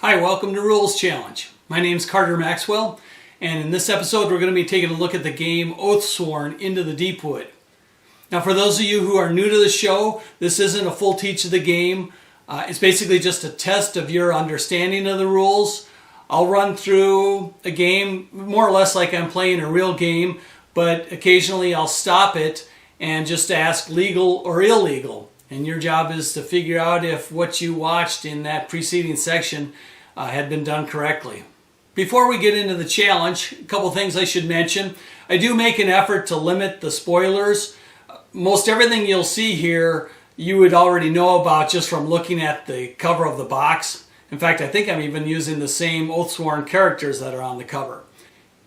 Hi, welcome to Rules Challenge. My name is Carter Maxwell, and in this episode we're going to be taking a look at the game Oathsworn Into the Deepwood. Now for those of you who are new to the show, this isn't a full teach of the game. It's basically just a test of your understanding of the rules. I'll run through a game more or less like I'm playing a real game, but occasionally I'll stop it and just ask legal or illegal. And your job is to figure out if what you watched in that preceding section had been done correctly. Before we get into the challenge, a couple things I should mention. I do make an effort to limit the spoilers. Most everything you'll see here you would already know about just from looking at the cover of the box. In fact, I think I'm even using the same Oathsworn characters that are on the cover.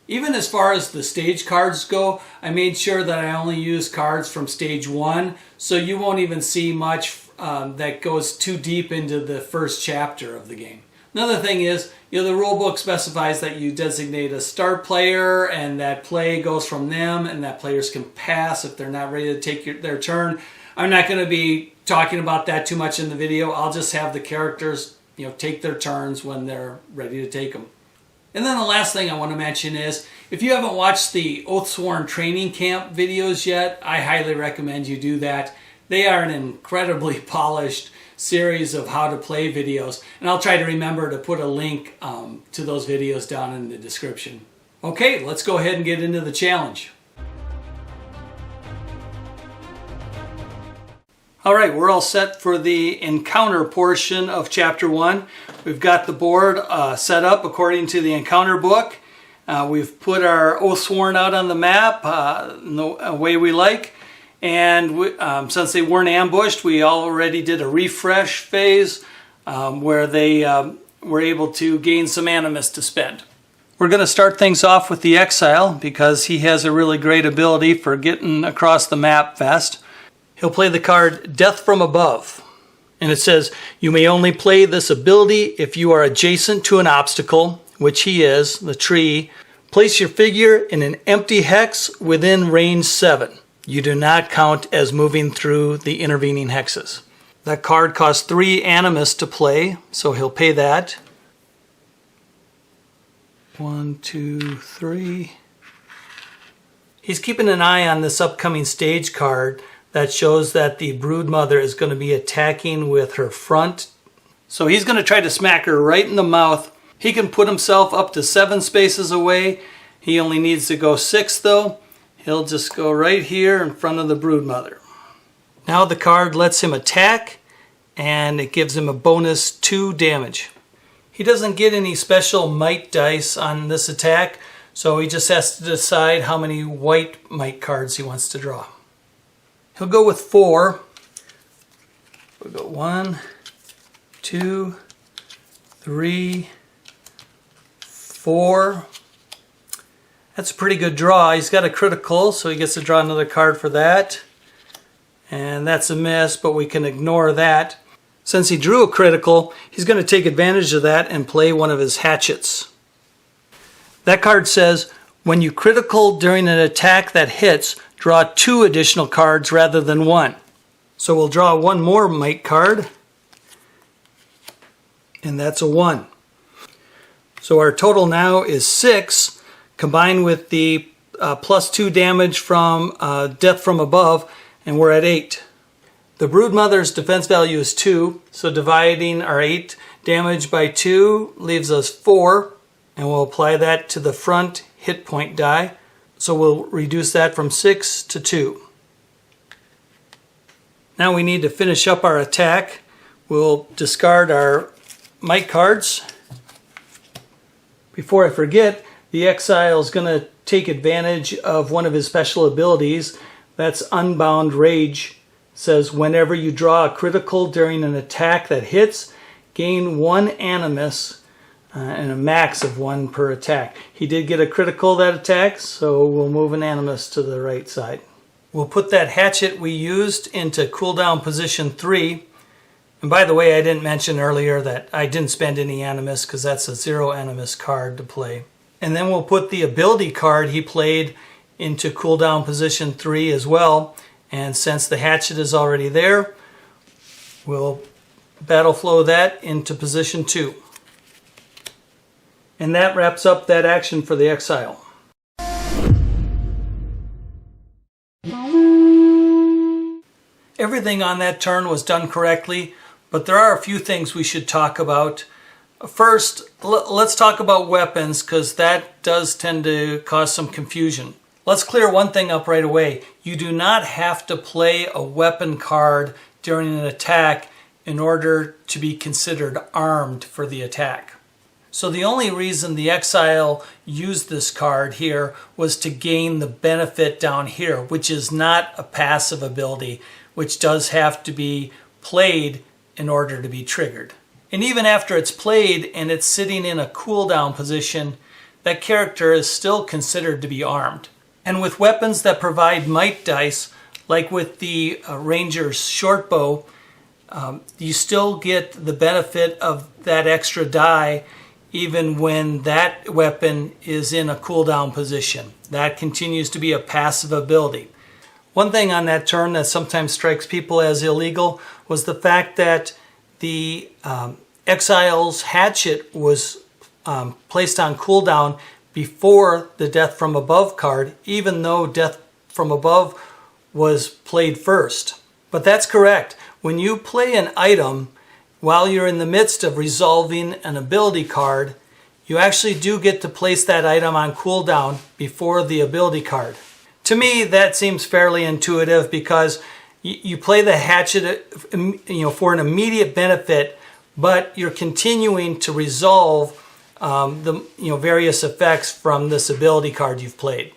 Even as far as the stage cards go, I made sure that I only use cards from stage 1, so you won't even see much that goes too deep into the first chapter of the game. Another thing is, the rule book specifies that you designate a start player and that play goes from them and that players can pass if they're not ready to take their turn. I'm not going to be talking about that too much in the video. I'll just have the characters take their turns when they're ready to take them. And then the last thing I want to mention is, if you haven't watched the Oathsworn training camp videos yet, I highly recommend you do that. They are an incredibly polished series of how to play videos, and I'll try to remember to put a link to those videos down in the description. Okay, let's go ahead and get into the challenge. Alright, we're all set for the encounter portion of Chapter 1. We've got the board set up according to the encounter book. We've put our Oathsworn out on the map the way we like. And since they weren't ambushed, we already did a refresh phase where they were able to gain some animus to spend. We're going to start things off with the Exile because he has a really great ability for getting across the map fast. He'll play the card Death from Above. And it says, you may only play this ability if you are adjacent to an obstacle, which he is, the tree. Place your figure in an empty hex within range 7. You do not count as moving through the intervening hexes. That card costs 3 animus to play, so he'll pay that. 1, 2, 3. He's keeping an eye on this upcoming stage card that shows that the broodmother is going to be attacking with her front. So he's going to try to smack her right in the mouth. He can put himself up to 7 spaces away. He only needs to go 6 though. He'll just go right here in front of the broodmother. Now the card lets him attack, and it gives him a bonus 2 damage. He doesn't get any special might dice on this attack, so he just has to decide how many white might cards he wants to draw. He'll go with 4. We'll go 1, 2, 3, 4. That's a pretty good draw. He's got a critical, so he gets to draw another card for that. And that's a miss, but we can ignore that. Since he drew a critical, he's going to take advantage of that and play one of his hatchets. That card says, when you critical during an attack that hits, draw 2 additional cards rather than 1. So we'll draw 1 more might card, and that's a 1. So our total now is 6, combined with the plus 2 damage from Death from Above, and we're at 8. The broodmother's defense value is 2, so dividing our 8 damage by 2 leaves us 4, and we'll apply that to the front hit point die. So we'll reduce that from 6 to 2. Now we need to finish up our attack. We'll discard our might cards. Before I forget, the Exile is going to take advantage of one of his special abilities. That's Unbound Rage. It says whenever you draw a critical during an attack that hits, gain 1 animus and a max of 1 per attack. He did get a critical that attack, so we'll move an animus to the right side. We'll put that hatchet we used into cooldown position 3. And by the way, I didn't mention earlier that I didn't spend any animus because that's a 0 animus card to play. And then we'll put the ability card he played into cooldown position 3 as well. And since the hatchet is already there, we'll Battleflow that into position 2. And that wraps up that action for the exile. Everything on that turn was done correctly, but there are a few things we should talk about. First, let's talk about weapons, because that does tend to cause some confusion. Let's clear one thing up right away. You do not have to play a weapon card during an attack in order to be considered armed for the attack. So the only reason the exile used this card here was to gain the benefit down here, which is not a passive ability, which does have to be played in order to be triggered. And even after it's played and it's sitting in a cooldown position, that character is still considered to be armed. And with weapons that provide might dice, like with the Ranger's short bow, you still get the benefit of that extra die even when that weapon is in a cooldown position. That continues to be a passive ability. One thing on that turn that sometimes strikes people as illegal was the fact that the exile's hatchet was placed on cooldown before the Death from Above card, even though Death from Above was played first. But that's correct. When you play an item while you're in the midst of resolving an ability card, you actually do get to place that item on cooldown before the ability card. To me, that seems fairly intuitive, because you play the hatchet, for an immediate benefit, but you're continuing to resolve the various effects from this ability card you've played.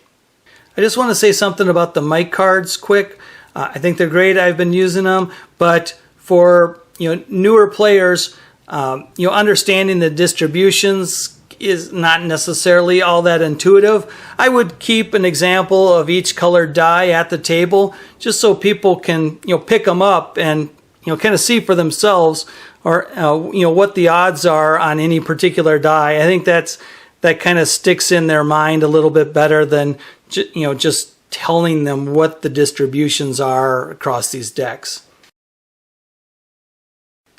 I just want to say something about the might cards quick. I think they're great. I've been using them, but for newer players, understanding the distributions is not necessarily all that intuitive. I would keep an example of each colored die at the table, just so people can pick them up and kind of see for themselves, or what the odds are on any particular die. I think that kind of sticks in their mind a little bit better than just telling them what the distributions are across these decks.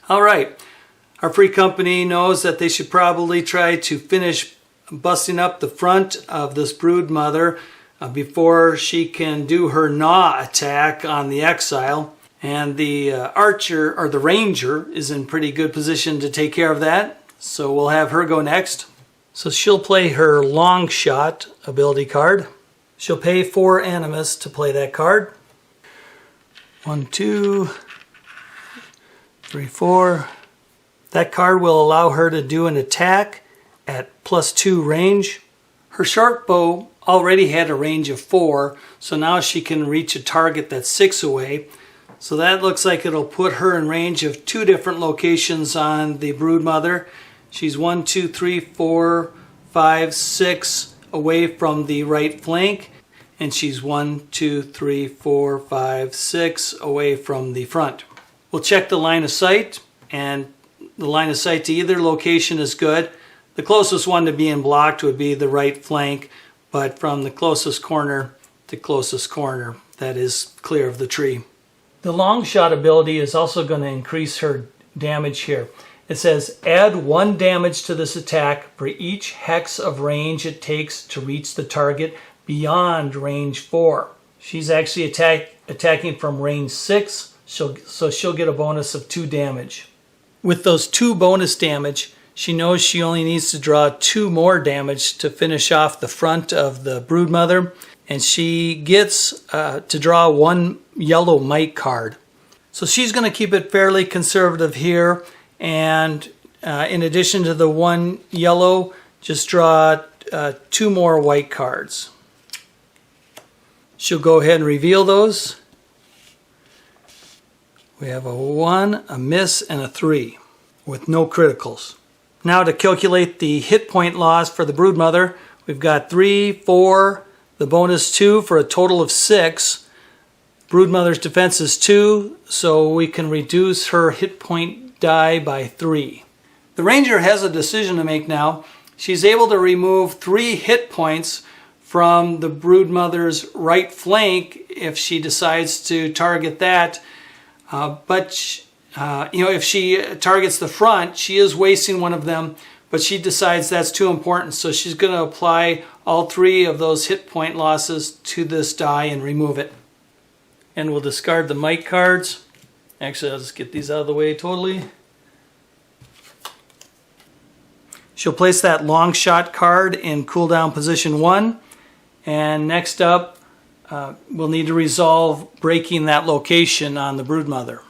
All right, our free company knows that they should probably try to finish busting up the front of this brood mother before she can do her gnaw attack on the exile. And the archer, or the ranger, is in pretty good position to take care of that. So we'll have her go next. So she'll play her long shot ability card. She'll pay 4 animus to play that card. 1, 2, 3, 4. That card will allow her to do an attack at +2 range. Her short bow already had a range of 4, so now she can reach a target that's 6 away. So that looks like it'll put her in range of 2 different locations on the broodmother. She's 1, 2, 3, 4, 5, 6 away from the right flank, and she's 1, 2, 3, 4, 5, 6 away from the front. We'll check the line of sight, and the line of sight to either location is good. The closest one to being blocked would be the right flank, but from the closest corner to closest corner, that is clear of the tree. The long shot ability is also going to increase her damage here. It says add 1 damage to this attack for each hex of range it takes to reach the target beyond range 4. She's actually attacking from range 6, so she'll get a bonus of 2 damage. With those 2 bonus damage, she knows she only needs to draw 2 more damage to finish off the front of the broodmother, and she gets to draw 1 yellow might card. So she's going to keep it fairly conservative here, and in addition to the 1 yellow, just draw 2 more white cards. She'll go ahead and reveal those. We have a 1, a miss, and a 3 with no criticals. Now to calculate the hit point loss for the broodmother, we've got 3, 4, the bonus 2 for a total of 6. Broodmother's defense is 2, so we can reduce her hit point die by 3. The ranger has a decision to make now. She's able to remove 3 hit points from the broodmother's right flank if she decides to target that. But if she targets the front, she is wasting one of them, but she decides that's too important, so she's going to apply all 3 of those hit point losses to this die and remove it. And we'll discard the might cards. Actually, I'll just get these out of the way totally. She'll place that long shot card in cooldown position 1. And next up, we'll need to resolve breaking that location on the Broodmother.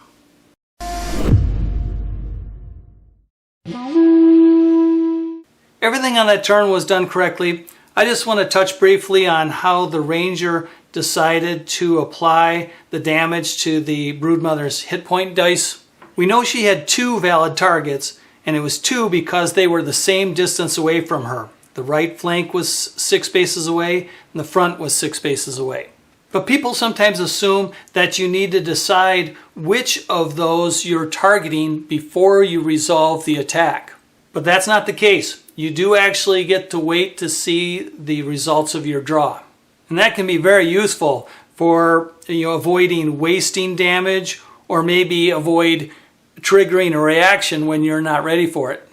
Everything on that turn was done correctly. I just want to touch briefly on how the Ranger decided to apply the damage to the Broodmother's hit point dice. We know she had 2 valid targets, and it was 2 because they were the same distance away from her. The right flank was 6 spaces away, and the front was 6 spaces away. But people sometimes assume that you need to decide which of those you're targeting before you resolve the attack. But that's not the case. You do actually get to wait to see the results of your draw. And that can be very useful for avoiding wasting damage, or maybe avoid triggering a reaction when you're not ready for it.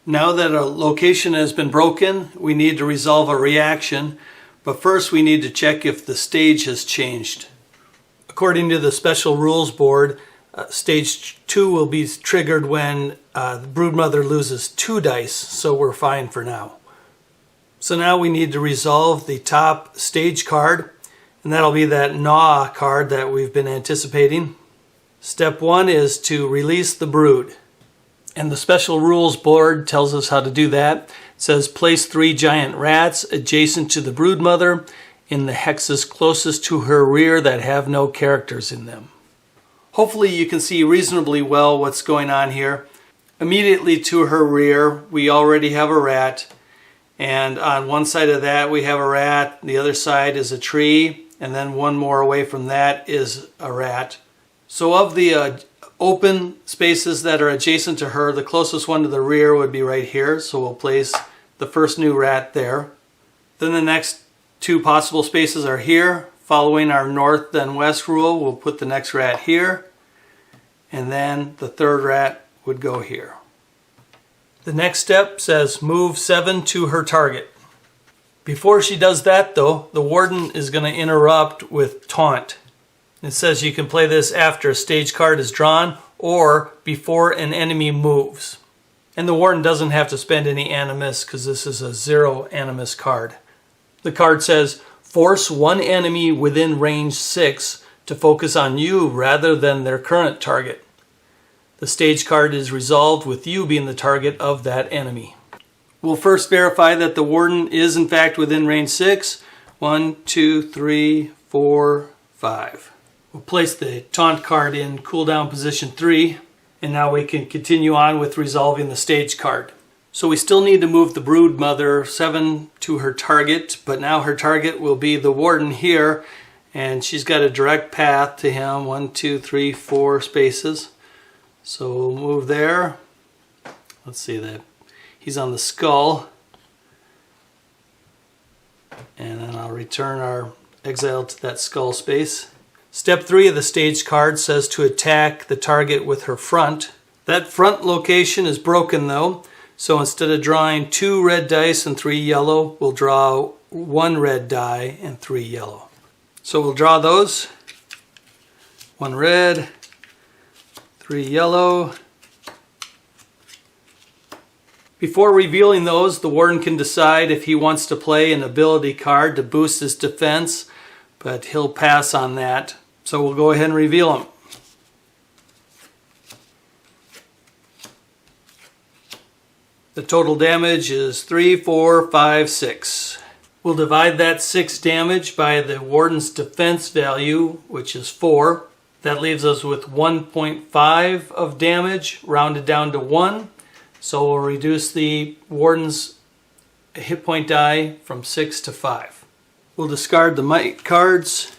Now that a location has been broken, we need to resolve a reaction, but first we need to check if the stage has changed. According to the Special Rules Board, Stage 2 will be triggered when the Broodmother loses 2 dice, so we're fine for now. So now we need to resolve the top stage card, and that'll be that Gnaw card that we've been anticipating. Step 1 is to release the Brood. And the Special Rules Board tells us how to do that. It says place 3 giant rats adjacent to the Broodmother in the hexes closest to her rear that have no characters in them. Hopefully you can see reasonably well what's going on here. Immediately to her rear, we already have a rat. And on one side of that, we have a rat. The other side is a tree. And then one more away from that is a rat. So of the open spaces that are adjacent to her, the closest one to the rear would be right here. So we'll place the first new rat there. Then the next 2 possible spaces are here. Following our north then west rule, we'll put the next rat here. And then the 3rd rat would go here. The next step says move 7 to her target. Before she does that though, the Warden is going to interrupt with Taunt. It says you can play this after a stage card is drawn or before an enemy moves. And the Warden doesn't have to spend any Animus because this is a 0 Animus card. The card says force 1 enemy within range 6 to focus on you rather than their current target. The stage card is resolved with you being the target of that enemy. We'll first verify that the Warden is in fact within range 6. 1, 2, 3, 4, 5. We'll place the Taunt card in cooldown position 3, and now we can continue on with resolving the stage card. So we still need to move the Broodmother 7 to her target, but now her target will be the Warden here, and she's got a direct path to him, 1, 2, 3, 4 spaces. So we'll move there. Let's see that. He's on the skull. And then I'll return our exile to that skull space. Step 3 of the stage card says to attack the target with her front. That front location is broken though. So instead of drawing 2 red dice and 3 yellow, we'll draw 1 red die and 3 yellow. So we'll draw those. 1 red, 3 yellow. Before revealing those, the Warden can decide if he wants to play an ability card to boost his defense, but he'll pass on that. So we'll go ahead and reveal them. The total damage is 3, 4, 5, 6. We'll divide that 6 damage by the Warden's defense value, which is 4. That leaves us with 1.5 of damage, rounded down to 1. So we'll reduce the Warden's hit point die from 6 to 5. We'll discard the might cards.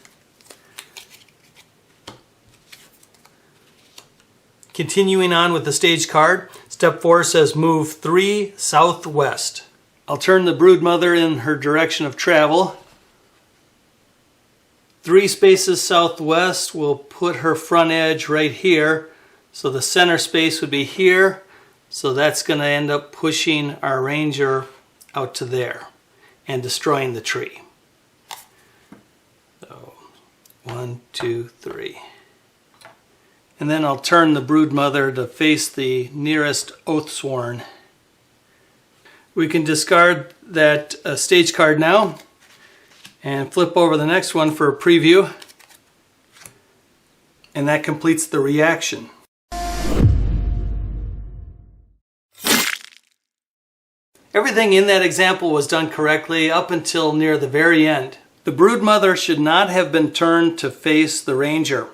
Continuing on with the stage card, step 4 says move 3 southwest. I'll turn the Broodmother in her direction of travel. 3 spaces southwest will put her front edge right here. So the center space would be here. So that's going to end up pushing our ranger out to there and destroying the tree. So 1, 2, 3. And then I'll turn the broodmother to face the nearest Oathsworn. We can discard that stage card now and flip over the next one for a preview. And that completes the reaction. Everything in that example was done correctly up until near the very end. The broodmother should not have been turned to face the ranger.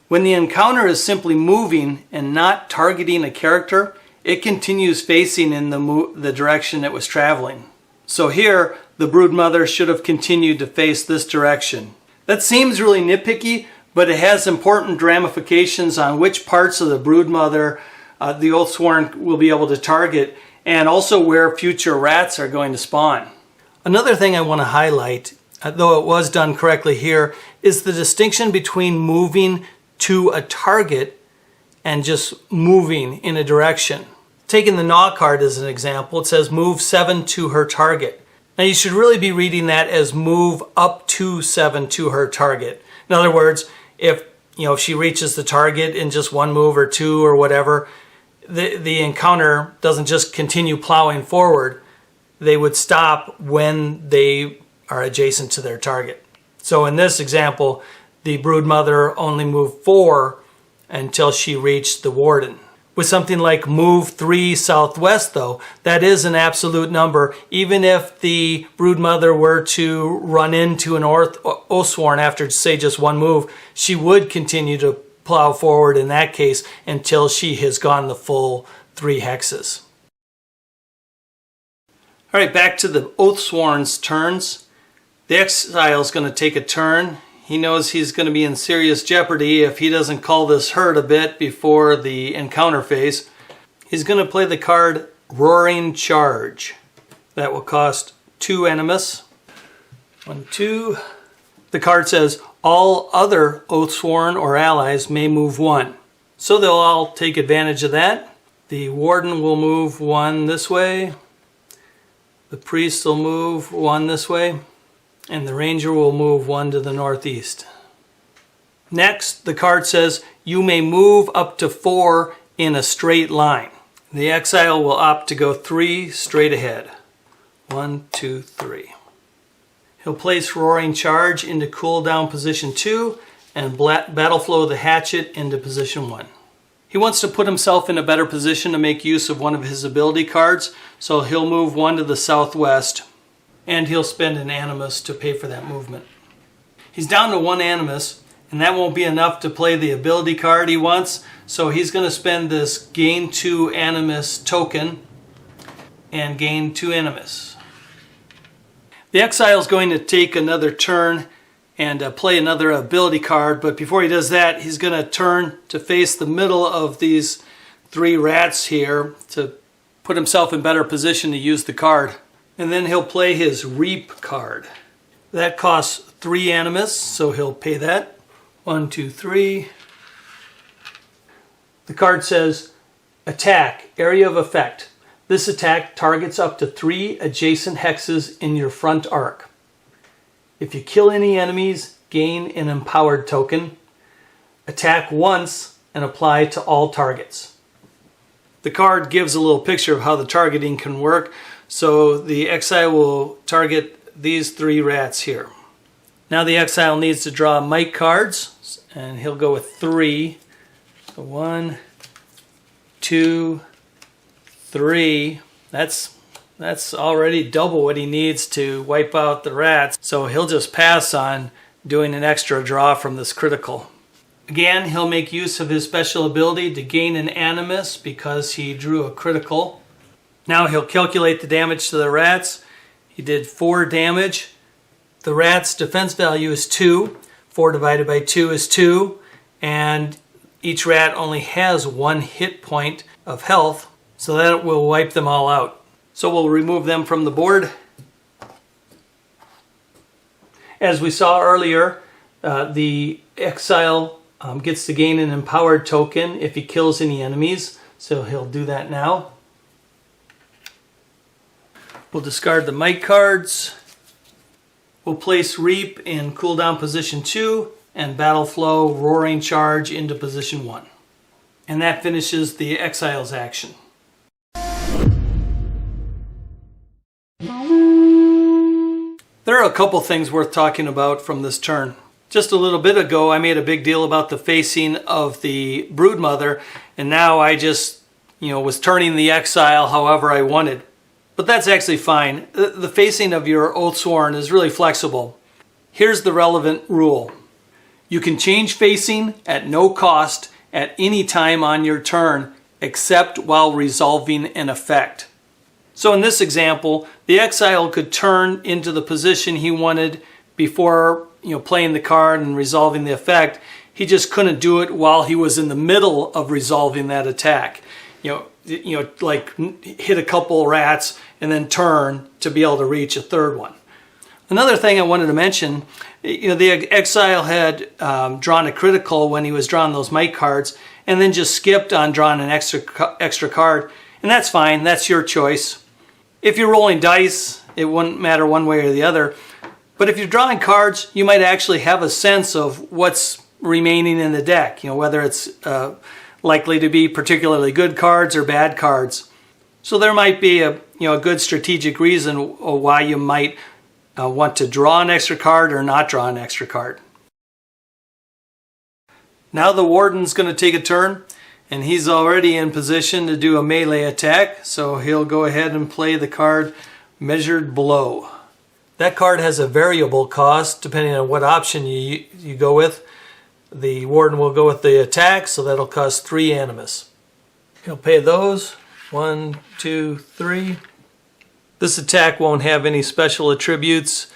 When the encounter is simply moving and not targeting a character, it continues facing in the direction it was traveling. So here, the broodmother should have continued to face this direction. That seems really nitpicky, but it has important ramifications on which parts of the broodmother the Oathsworn will be able to target, and also where future rats are going to spawn. Another thing I want to highlight, though it was done correctly here, is the distinction between moving to a target and just moving in a direction. Taking the Gnaw card as an example, it says move 7 to her target. Now you should really be reading that as move up to 7 to her target. In other words, if she reaches the target in just one move or two or whatever, the encounter doesn't just continue plowing forward. They would stop when they are adjacent to their target. So in this example, the broodmother only moved 4 until she reached the warden. With something like move 3 southwest though, that is an absolute number. Even if the broodmother were to run into an Oathsworn after, say, just one move, she would continue to plow forward in that case until she has gone the full 3 hexes. Alright, back to the Oathsworn's turns. The exile is going to take a turn. He knows he's going to be in serious jeopardy if he doesn't call this hurt a bit before the encounter phase. He's going to play the card Roaring Charge. That will cost 2 animus. 1, 2. The card says all other Oathsworn or allies may move 1. So they'll all take advantage of that. The warden will move 1 this way. The priest will move 1 this way. And the ranger will move 1 to the northeast. Next, the card says you may move up to 4 in a straight line. The exile will opt to go 3 straight ahead. 1, 2, 3. He'll place Roaring Charge into cooldown position 2 and Battleflow the Hatchet into position 1. He wants to put himself in a better position to make use of one of his ability cards, so he'll move 1 to the southwest. And he'll spend an animus to pay for that movement. He's down to 1 animus, and that won't be enough to play the ability card he wants, so he's going to spend this gain 2 animus token and gain 2 animus. The exile is going to take another turn and play another ability card, but before he does that, he's going to turn to face the middle of these 3 rats here to put himself in better position to use the card. And then he'll play his Reap card. That costs 3 animus, so he'll pay that. 1, 2, 3. The card says, Attack, Area of Effect. This attack targets up to 3 adjacent hexes in your front arc. If you kill any enemies, gain an empowered token. Attack once and apply to all targets. The card gives a little picture of how the targeting can work. So the exile will target these 3 rats here. Now the exile needs to draw might cards, and he'll go with 3. So 1, 2, 3. That's already double what he needs to wipe out the rats. So he'll just pass on doing an extra draw from this critical. Again, he'll make use of his special ability to gain an animus because he drew a critical. Now he'll calculate the damage to the rats. He did 4 damage. The rat's defense value is 2. 4 divided by 2 is 2. And each rat only has 1 hit point of health, so that will wipe them all out. So we'll remove them from the board. As we saw earlier, the exile gets to gain an empowered token if he kills any enemies. So he'll do that now. We'll discard the might cards. We'll place Reap in cooldown position 2 and Battleflow Roaring Charge into position 1. And that finishes the Exile's action. There are a couple things worth talking about from this turn. Just a little bit ago I made a big deal about the facing of the Broodmother, and now I just was turning the Exile however I wanted. But that's actually fine. The facing of your Oathsworn is really flexible. Here's the relevant rule. You can change facing at no cost at any time on your turn except while resolving an effect. So in this example, the Exile could turn into the position he wanted before playing the card and resolving the effect. He just couldn't do it while he was in the middle of resolving that attack. Like hit a couple rats and then turn to be able to reach a third one. Another thing I wanted to mention, the Exile had drawn a critical when he was drawing those might cards, and then just skipped on drawing an extra card, and that's fine. That's your choice. If you're rolling dice, it wouldn't matter one way or the other. But if you're drawing cards, you might actually have a sense of what's remaining in the deck. Whether it's likely to be particularly good cards or bad cards. So there might be a good strategic reason why you might want to draw an extra card or not draw an extra card. Now the Warden's going to take a turn, and he's already in position to do a melee attack, so he'll go ahead and play the card Measured Blow. That card has a variable cost depending on what option you go with. The Warden will go with the attack, so that'll cost 3 Animus. He'll pay those. 1, 2, 3. This attack won't have any special attributes,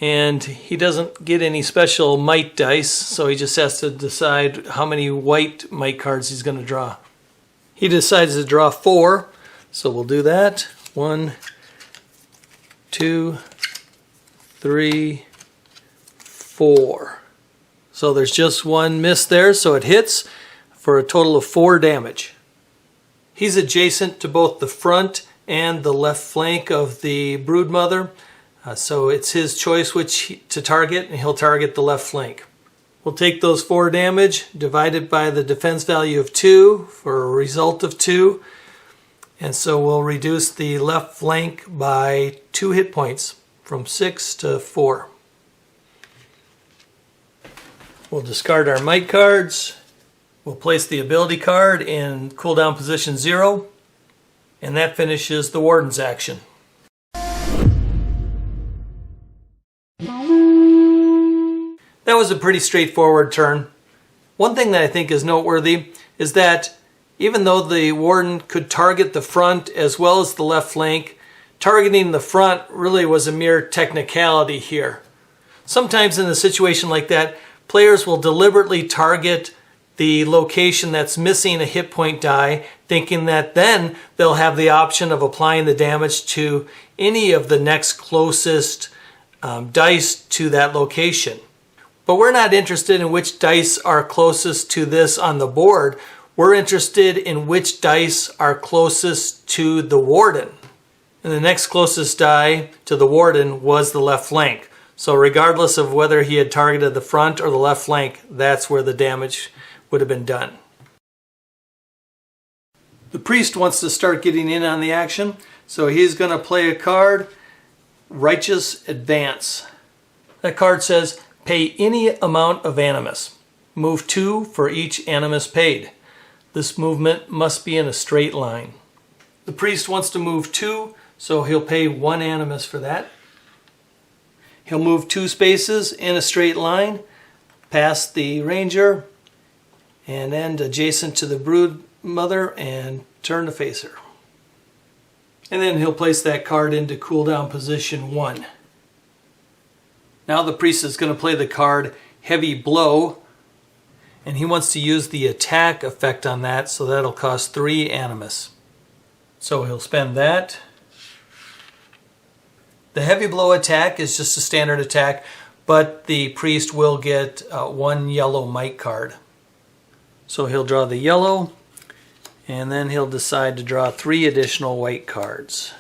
and he doesn't get any special might dice, so he just has to decide how many white might cards he's going to draw. He decides to draw 4, so we'll do that. 1, 2, 3, 4. So there's just one miss there, so it hits for a total of 4 damage. He's adjacent to both the front and the left flank of the Broodmother, so it's his choice which to target, and he'll target the left flank. We'll take those 4 damage, divide it by the defense value of 2 for a result of 2, and so we'll reduce the left flank by 2 hit points from 6 to 4. We'll discard our might cards. We'll place the ability card in cooldown position 0, and that finishes the Warden's action. That was a pretty straightforward turn. One thing that I think is noteworthy is that even though the Warden could target the front as well as the left flank, targeting the front really was a mere technicality here. Sometimes in a situation like that, players will deliberately target the location that's missing a hit point die, thinking that then they'll have the option of applying the damage to any of the next closest dice to that location. But we're not interested in which dice are closest to this on the board. We're interested in which dice are closest to the Warden. And the next closest die to the Warden was the left flank. So regardless of whether he had targeted the front or the left flank, that's where the damage would have been done. The priest wants to start getting in on the action, so he's going to play a card, Righteous Advance. That card says, pay any amount of Animus. Move 2 for each Animus paid. This movement must be in a straight line. The priest wants to move 2, so he'll pay 1 Animus for that. He'll move 2 spaces in a straight line, past the ranger, and end adjacent to the Broodmother and turn to face her. And then he'll place that card into cooldown position 1. Now the priest is going to play the card Heavy Blow, and he wants to use the attack effect on that, so that'll cost 3 Animus. So he'll spend that. The Heavy Blow attack is just a standard attack, but the priest will get 1 yellow might card. So he'll draw the yellow, and then he'll decide to draw 3 additional white cards.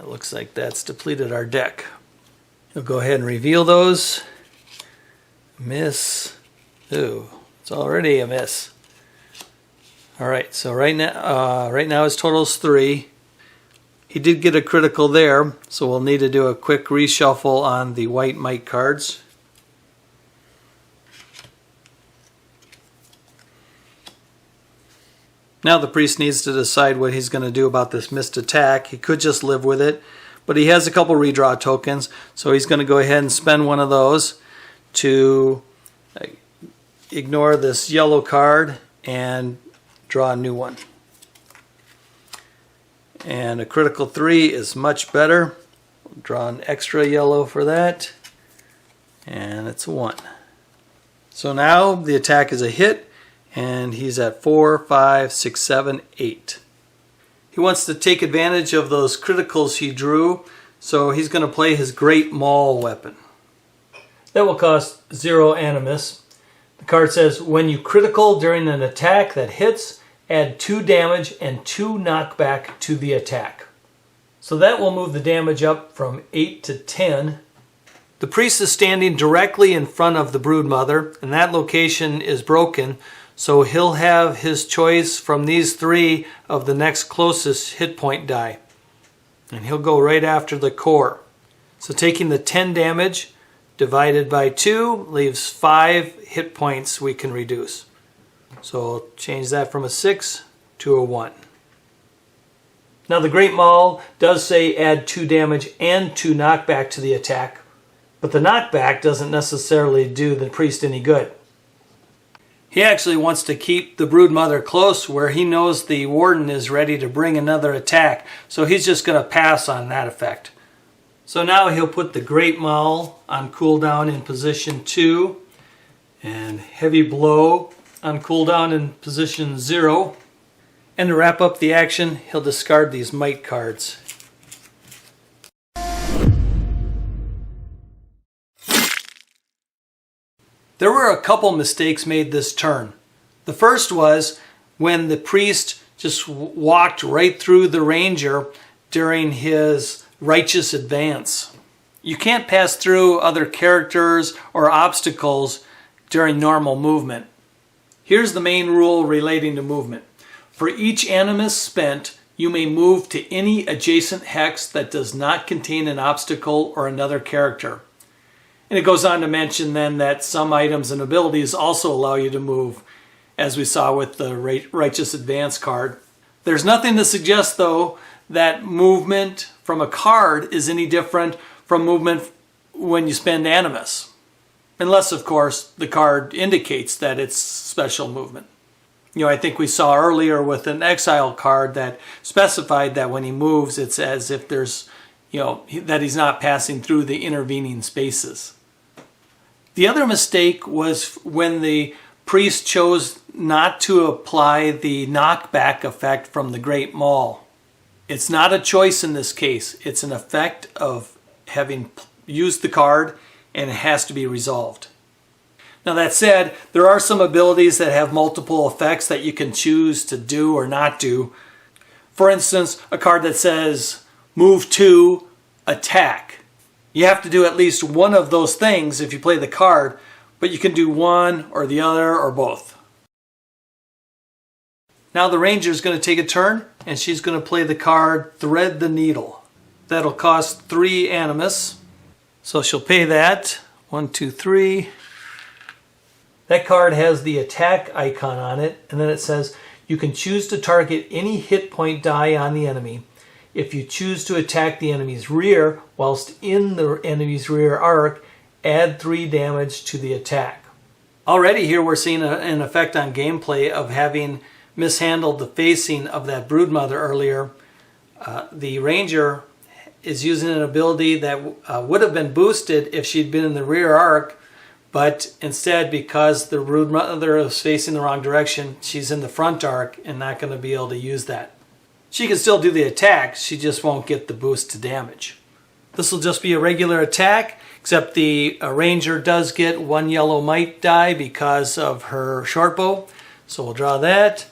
It looks like that's depleted our deck. We'll go ahead and reveal those. Miss. Ooh, it's already a miss. All right, so right now his total is 3. He did get a critical there, so we'll need to do a quick reshuffle on the white might cards. Now the priest needs to decide what he's going to do about this missed attack. He could just live with it, but he has a couple redraw tokens, so he's going to go ahead and spend one of those to ignore this yellow card and draw a new one. And a critical 3 is much better. We'll draw an extra yellow for that, and it's a 1. So now the attack is a hit, and he's at 4, 5, 6, 7, 8. He wants to take advantage of those criticals he drew, so he's going to play his Great Maul weapon. That will cost 0 animus. The card says, when you critical during an attack that hits, add 2 damage and 2 knockback to the attack. So that will move the damage up from 8 to 10. The priest is standing directly in front of the broodmother, and that location is broken, so he'll have his choice from these 3 of the next closest hit point die. And he'll go right after the core. So taking the 10 damage divided by 2 leaves 5 hit points we can reduce. So I'll change that from a 6 to a 1. Now the Great Maul does say add 2 damage and 2 knockback to the attack, but the knockback doesn't necessarily do the priest any good. He actually wants to keep the broodmother close where he knows the warden is ready to bring another attack, so he's just going to pass on that effect. So now he'll put the Great Maul on cooldown in position 2 and Heavy Blow on cooldown in position 0. And to wrap up the action, he'll discard these might cards. There were a couple mistakes made this turn. The first was when the priest just walked right through the ranger during his righteous advance. You can't pass through other characters or obstacles during normal movement. Here's the main rule relating to movement. For each animus spent, you may move to any adjacent hex that does not contain an obstacle or another character. And it goes on to mention then that some items and abilities also allow you to move, as we saw with the Righteous Advance card. There's nothing to suggest, though, that movement from a card is any different from movement when you spend animus. Unless, of course, the card indicates that it's special movement. I think we saw earlier with an exile card that specified that when he moves, it's as if there's, that he's not passing through the intervening spaces. The other mistake was when the priest chose not to apply the knockback effect from the Great Maul. It's not a choice in this case. It's an effect of having used the card, and it has to be resolved. Now that said, there are some abilities that have multiple effects that you can choose to do or not do. For instance, a card that says move to attack. You have to do at least one of those things if you play the card, but you can do one or the other or both. Now the ranger is going to take a turn, and she's going to play the card Thread the Needle. That'll cost 3 animus. So she'll pay that. 1, 2, 3. That card has the attack icon on it, and then it says you can choose to target any hit point die on the enemy. If you choose to attack the enemy's rear whilst in the enemy's rear arc, add 3 damage to the attack. Already here we're seeing an effect on gameplay of having mishandled the facing of that broodmother earlier. The ranger is using an ability that would have been boosted if she'd been in the rear arc, but instead, because the broodmother is facing the wrong direction, she's in the front arc and not going to be able to use that. She can still do the attack, she just won't get the boost to damage. This will just be a regular attack, except the ranger does get 1 yellow might die because of her short bow. So we'll draw that,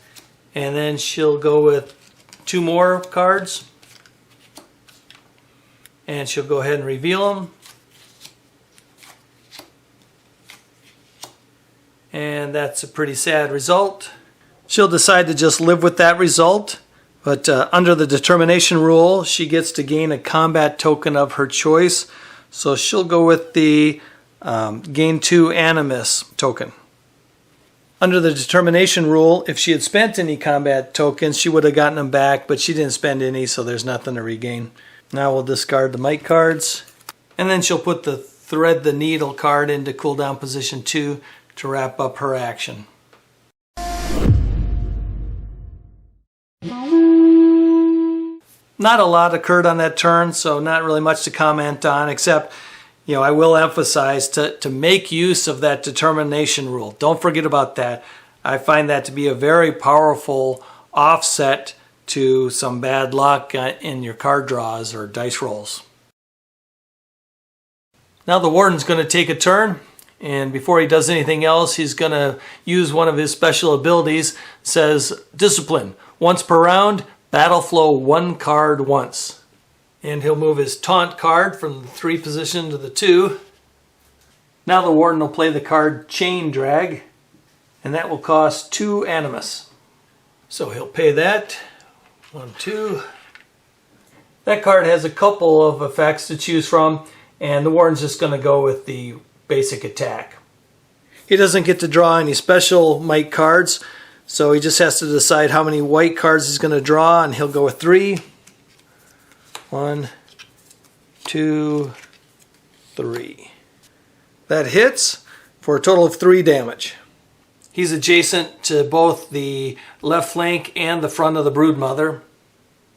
and then she'll go with 2 more cards. And she'll go ahead and reveal them. And that's a pretty sad result. She'll decide to just live with that result. But under the determination rule, she gets to gain a combat token of her choice. So she'll go with the gain 2 animus token. Under the determination rule, if she had spent any combat tokens, she would have gotten them back, but she didn't spend any, so there's nothing to regain. Now we'll discard the might cards. And then she'll put the thread the needle card into cooldown position 2 to wrap up her action. Not a lot occurred on that turn, so not really much to comment on, except, I will emphasize to make use of that determination rule. Don't forget about that. I find that to be a very powerful offset to some bad luck in your card draws or dice rolls. Now the Warden's going to take a turn, and before he does anything else, he's going to use one of his special abilities. It says, Discipline. Once per round, Battleflow 1 card once. And he'll move his taunt card from the 3 position to the 2. Now the Warden will play the card Chain Drag, and that will cost 2 animus. So he'll pay that. 1, 2. That card has a couple of effects to choose from, and the Warden's just going to go with the basic attack. He doesn't get to draw any special might cards, so he just has to decide how many white cards he's going to draw, and he'll go with 3. 1, 2, 3. That hits for a total of 3 damage. He's adjacent to both the left flank and the front of the Broodmother.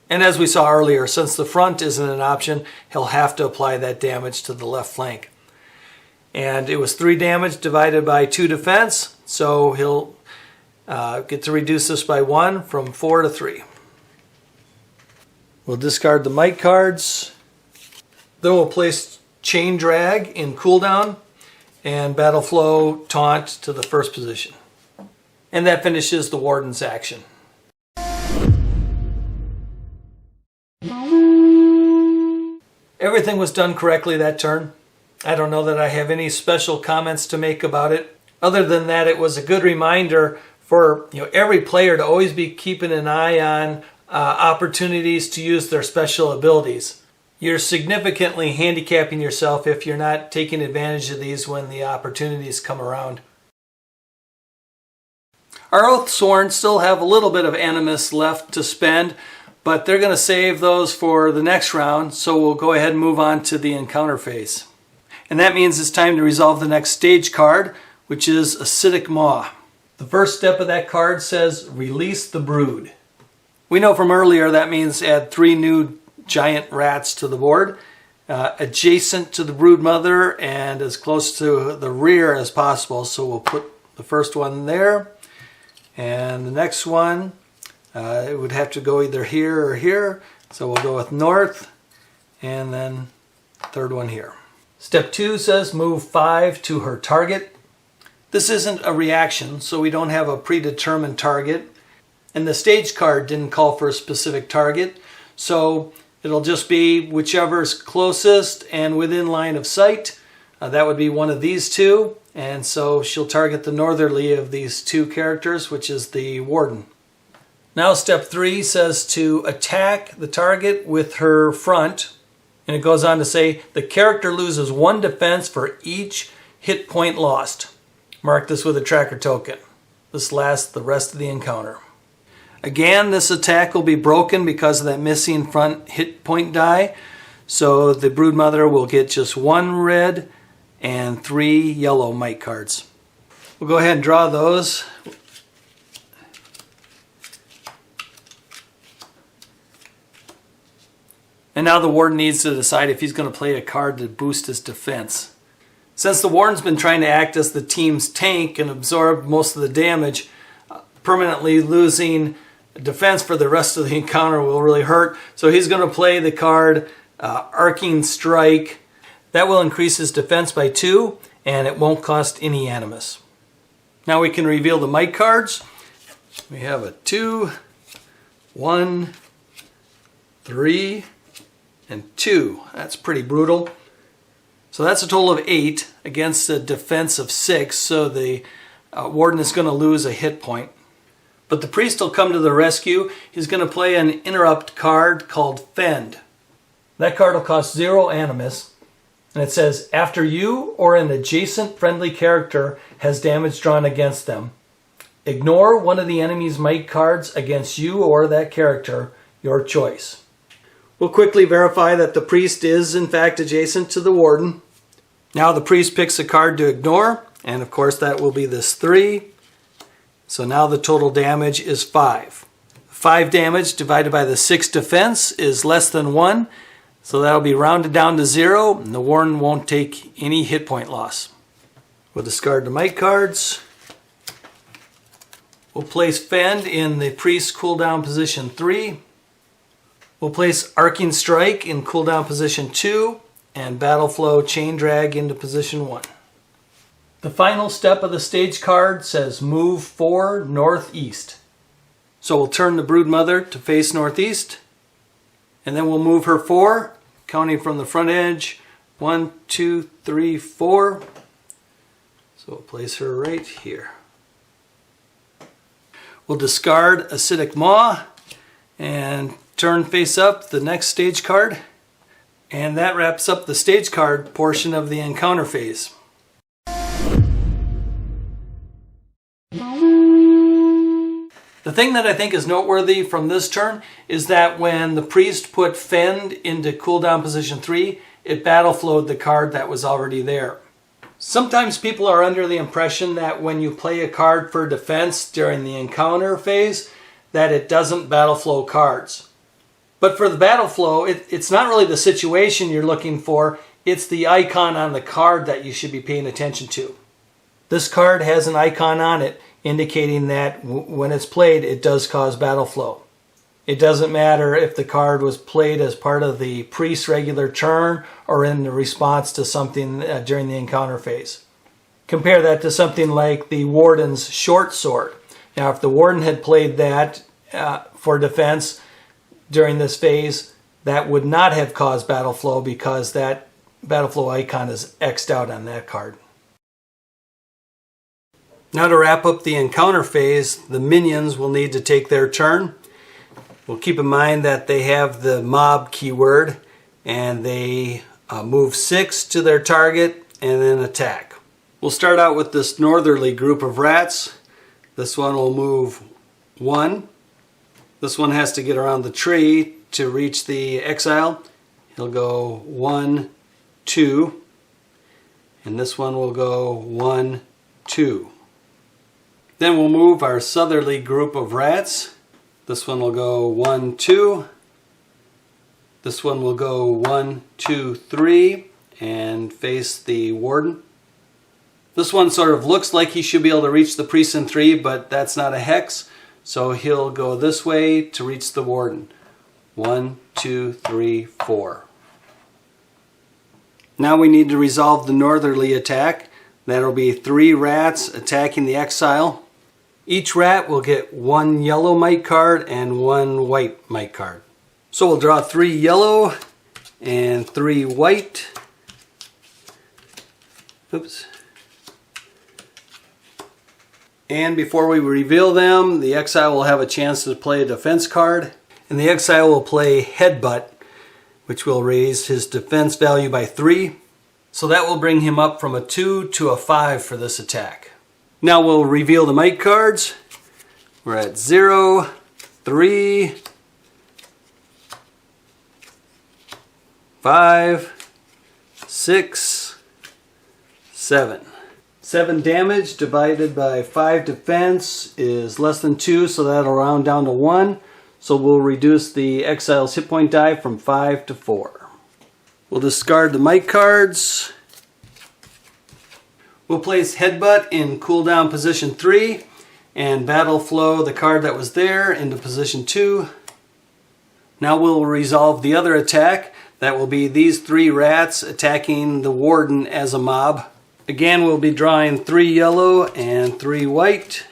And as we saw earlier, since the front isn't an option, he'll have to apply that damage to the left flank. And it was 3 damage divided by 2 defense, so he'll get to reduce this by 1 from 4 to 3. We'll discard the might cards. Then we'll place Chain Drag in cooldown and Battleflow Taunt to the 1st position. And that finishes the Warden's action. Everything was done correctly that turn. I don't know that I have any special comments to make about it. Other than that, it was a good reminder for every player to always be keeping an eye on opportunities to use their special abilities. You're significantly handicapping yourself if you're not taking advantage of these when the opportunities come around. Our Oathsworn still have a little bit of animus left to spend, but they're going to save those for the next round, so we'll go ahead and move on to the encounter phase. And that means it's time to resolve the next stage card, which is Acidic Maw. The first step of that card says, Release the Brood. We know from earlier that means add 3 new giant rats to the board, adjacent to the Broodmother and as close to the rear as possible. So we'll put the first one there, and the next one, it would have to go either here or here. So we'll go with north, and then third one here. Step 2 says move 5 to her target. This isn't a reaction, so we don't have a predetermined target. And the stage card didn't call for a specific target, so it'll just be whichever's closest and within line of sight. That would be one of these 2, and so she'll target the northerly of these 2 characters, which is the Warden. Now step 3 says to attack the target with her front, and it goes on to say the character loses 1 defense for each hit point lost. Mark this with a tracker token. This lasts the rest of the encounter. Again, this attack will be broken because of that missing front hit point die. So the Broodmother will get just 1 red and 3 yellow might cards. We'll go ahead and draw those. And now the Warden needs to decide if he's going to play a card to boost his defense. Since the Warden's been trying to act as the team's tank and absorb most of the damage, permanently losing defense for the rest of the encounter will really hurt. So he's going to play the card Arcing Strike. That will increase his defense by 2, and it won't cost any animus. Now we can reveal the might cards. We have a 2, 1, 3, and 2. That's pretty brutal. So that's a total of 8 against a defense of 6, so the warden is going to lose a hit point. But the priest will come to the rescue. He's going to play an interrupt card called Fend. That card will cost 0 animus, and it says, after you or an adjacent friendly character has damage drawn against them, ignore one of the enemy's might cards against you or that character, your choice. We'll quickly verify that the priest is in fact adjacent to the warden. Now the priest picks a card to ignore, and of course that will be this 3. So now the total damage is 5. 5 damage divided by the 6 defense is less than 1, so that'll be rounded down to 0, and the warden won't take any hit point loss. We'll discard the might cards. We'll place Fend in the priest's cooldown position 3. We'll place Arcing Strike in cooldown position 2 and Battleflow Chain Drag into position 1. The final step of the stage card says move 4 northeast. So we'll turn the Broodmother to face northeast, and then we'll move her 4, counting from the front edge. 1, 2, 3, 4. So we'll place her right here. We'll discard Acidic Maw and turn face up the next stage card. And that wraps up the stage card portion of the encounter phase. The thing that I think is noteworthy from this turn is that when the priest put Fend into cooldown position 3, it battleflowed the card that was already there. Sometimes people are under the impression that when you play a card for defense during the encounter phase, that it doesn't battleflow cards. But for the battleflow, it's not really the situation you're looking for, it's the icon on the card that you should be paying attention to. This card has an icon on it indicating that when it's played, it does cause battleflow. It doesn't matter if the card was played as part of the priest's regular turn or in the response to something during the encounter phase. Compare that to something like the warden's short sword. Now, if the warden had played that for defense during this phase, that would not have caused battleflow because that battleflow icon is X'd out on that card. Now to wrap up the encounter phase, the minions will need to take their turn. We'll keep in mind that they have the mob keyword and they move 6 to their target and then attack. We'll start out with this northerly group of rats. This one will move 1. This one has to get around the tree to reach the exile. He'll go 1, 2. And this one will go 1, 2. Then we'll move our southerly group of rats. This one will go 1, 2. This one will go 1, 2, 3 and face the warden. This one sort of looks like he should be able to reach the priest in 3, but that's not a hex. So he'll go this way to reach the warden. 1, 2, 3, 4. Now we need to resolve the northerly attack. That'll be 3 rats attacking the exile. Each rat will get 1 yellow might card and 1 white might card. So we'll draw 3 yellow and 3 white. Oops. And before we reveal them, the exile will have a chance to play a defense card. And the exile will play Headbutt, which will raise his defense value by 3. So that will bring him up from a 2 to a 5 for this attack. Now we'll reveal the might cards. We're at 0, 3, 5, 6, 7. 7 damage divided by 5 defense is less than 2, so that'll round down to 1. So we'll reduce the exile's hit point die from 5 to 4. We'll discard the might cards. We'll place Headbutt in cooldown position 3 and Battleflow the card that was there into position 2. Now we'll resolve the other attack. That will be these 3 rats attacking the warden as a mob. Again, we'll be drawing 3 yellow and 3 white.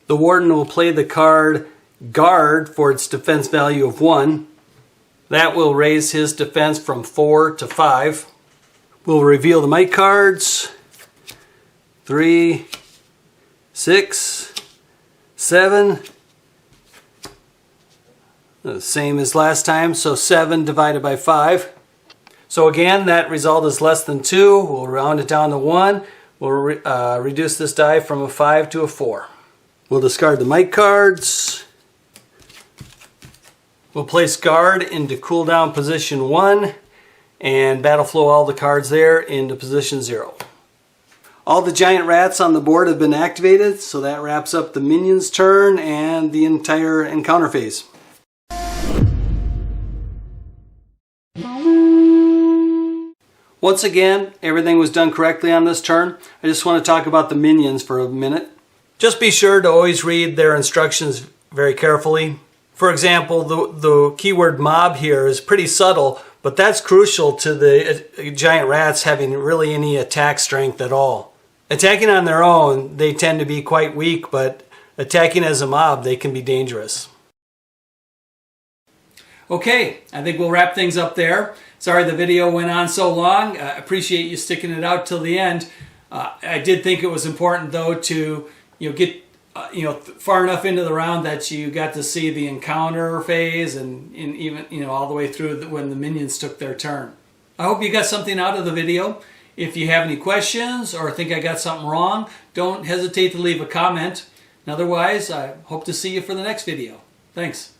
The warden will play the card guard for its defense value of 1. That will raise his defense from 4 to 5. We'll reveal the might cards. 3, 6, 7. The same as last time, so 7 divided by 5. So again, that result is less than 2. We'll round it down to 1. We'll reduce this die from a 5 to a 4. We'll discard the might cards. We'll place guard into cooldown position 1 and Battleflow all the cards there into position 0. All the giant rats on the board have been activated, so that wraps up the minions' turn and the entire encounter phase. Once again, everything was done correctly on this turn. I just want to talk about the minions for a minute. Just be sure to always read their instructions very carefully. For example, the keyword mob here is pretty subtle, but that's crucial to the giant rats having really any attack strength at all. Attacking on their own, they tend to be quite weak, but attacking as a mob, they can be dangerous. Okay, I think we'll wrap things up there. Sorry the video went on so long. I appreciate you sticking it out till the end. I did think it was important though to get far enough into the round that you got to see the encounter phase and even all the way through when the minions took their turn. I hope you got something out of the video. If you have any questions or think I got something wrong, don't hesitate to leave a comment. And otherwise, I hope to see you for the next video. Thanks.